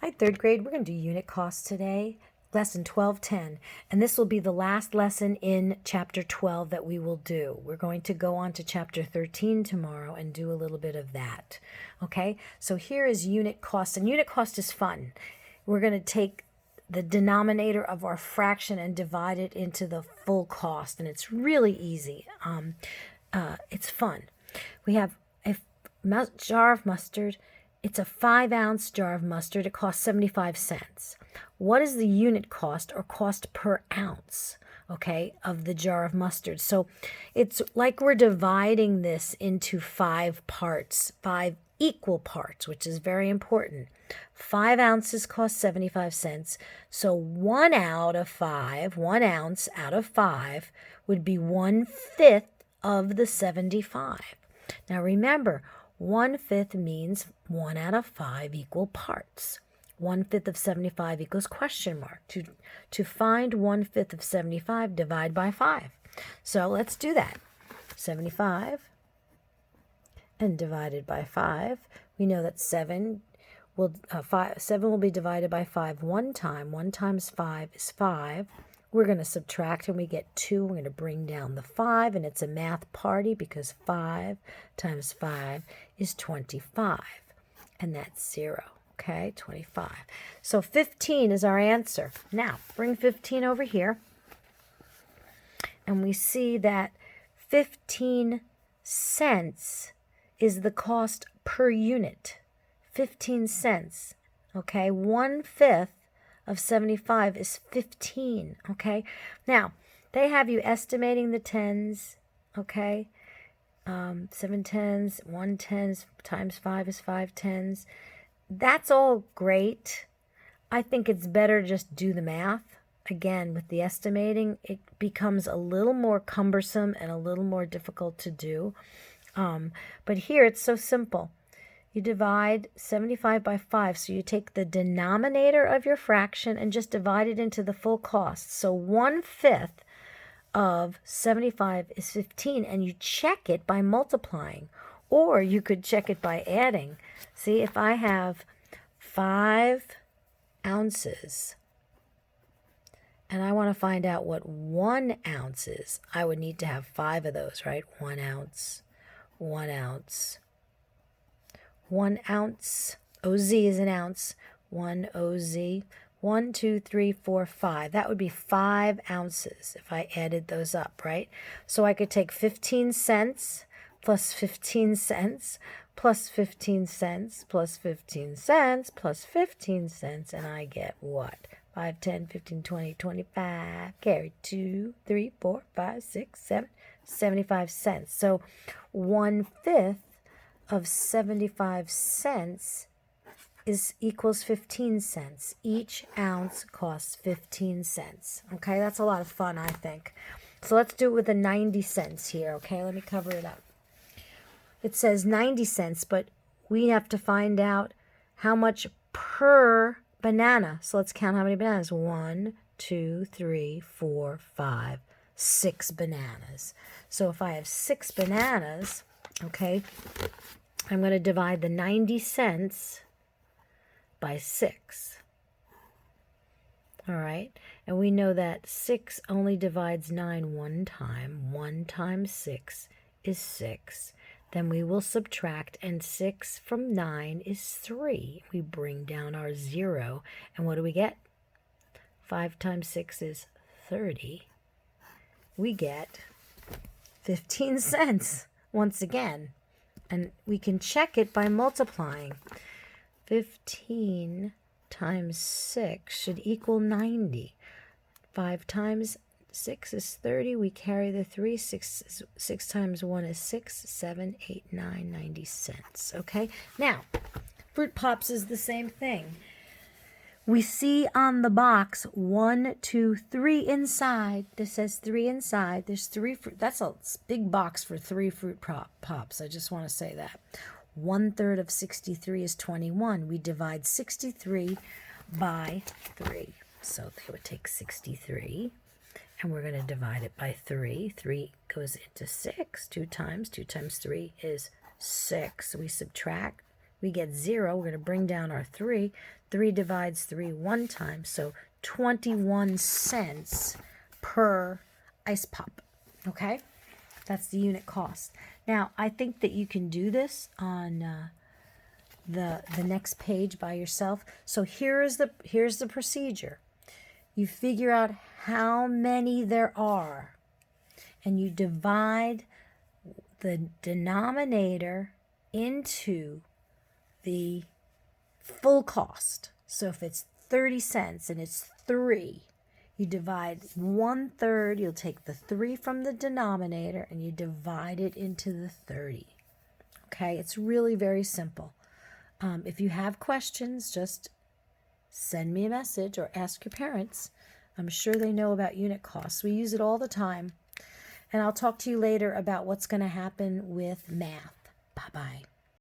Hi, third grade. We're going to do unit costs today, lesson 1210. And this will be the last lesson in chapter 12 that we will do. We're going to go on to chapter 13 tomorrow and do a little bit of that. Okay, so here is unit cost. And unit cost is fun. We're going to take the denominator of our fraction and divide it into the full cost. And it's really easy. It's fun. We have a jar of mustard. It's a 5-ounce jar of mustard. It costs 75 cents. What is the unit cost or cost per ounce, okay, of the jar of mustard? So it's like we're dividing this into 5 parts, 5 equal parts, which is very important. 5 ounces cost 75 cents. So 1 ounce out of 5 would be 1/5 of the 75. Now remember, 1/5 means 1 out of 5 equal parts. 1/5 of 75 equals question mark. To find 1/5 of 75, divide by 5. So let's do that. 75 and divided by 5. We know that 7 will be divided by 5 one time. 1 times 5 is 5. We're going to subtract and we get 2. We're going to bring down the 5, and it's a math party because 5 times 5 is 25, and that's 0. Okay, 25. So 15 is our answer. Now, bring 15 over here, and we see that 15 cents is the cost per unit. 15 cents. Okay, 1/5 of 75 is 15, okay? Now, they have you estimating the tens, okay? 7 tens, 1 tens times 5 is 5 tens. That's all great. I think it's better to just do the math. Again, with the estimating, it becomes a little more cumbersome and a little more difficult to do. But here, it's so simple. You divide 75 by 5, so you take the denominator of your fraction and just divide it into the full cost. So 1/5 of 75 is 15, and you check it by multiplying, or you could check it by adding. See, if I have 5 ounces and I want to find out what 1 ounce is, I would need to have 5 of those, right? 1 ounce, 1 ounce. 1 ounce, OZ is an ounce, 1 OZ, 1, 2, 3, 4, 5. That would be 5 ounces if I added those up, right? So I could take 15 cents plus 15 cents plus 15 cents plus 15 cents plus 15 cents, and I get what? 5, 10, 15, 20, 25, carry 2, 3, 4, 5, 6, 7, 75 cents. So 1/5 of 75 cents equals 15 cents. Each ounce costs 15 cents. Okay, that's a lot of fun, I think. So let's do it with the 90 cents here. Okay, let me cover it up. It says 90 cents, but we have to find out how much per banana. So let's count how many bananas. 1, 2, 3, 4, 5, 6 bananas. So if I have 6 bananas, okay, I'm going to divide the 90 cents by 6. All right. And we know that 6 only divides 9 one time. 1 times 6 is 6. Then we will subtract, and 6 from 9 is 3. We bring down our 0. And what do we get? 5 times 6 is 30. We get 15 cents once again. And we can check it by multiplying. 15 times 6 should equal 90. 5 times 6 is 30. We carry the 3. 6 times 1 is 6. 7, 8, 9, 90 cents. Okay? Now, Fruit Pops is the same thing. We see on the box 1, 2, 3 inside. This says 3 inside. There's 3 fruit. That's a big box for 3 Fruit Pops. I just want to say that. 1/3 of 63 is 21. We divide 63 by 3. So they would take 63, and we're going to divide it by 3. 3 goes into 6. 2 times 3 is 6. We subtract. we get 0. We're going to bring down our 3. 3 divides 3 one time, so 21 cents per ice pop. Okay? That's the unit cost. Now, I think that you can do this on the next page by yourself. So here's the procedure. You figure out how many there are, and you divide the denominator into the full cost. So if it's 30 cents and it's 3, you divide 1/3. You'll take the 3 from the denominator and you divide it into the 30. Okay, it's really very simple. If you have questions, just send me a message or ask your parents. I'm sure they know about unit costs. We use it all the time. And I'll talk to you later about what's going to happen with math. Bye-bye.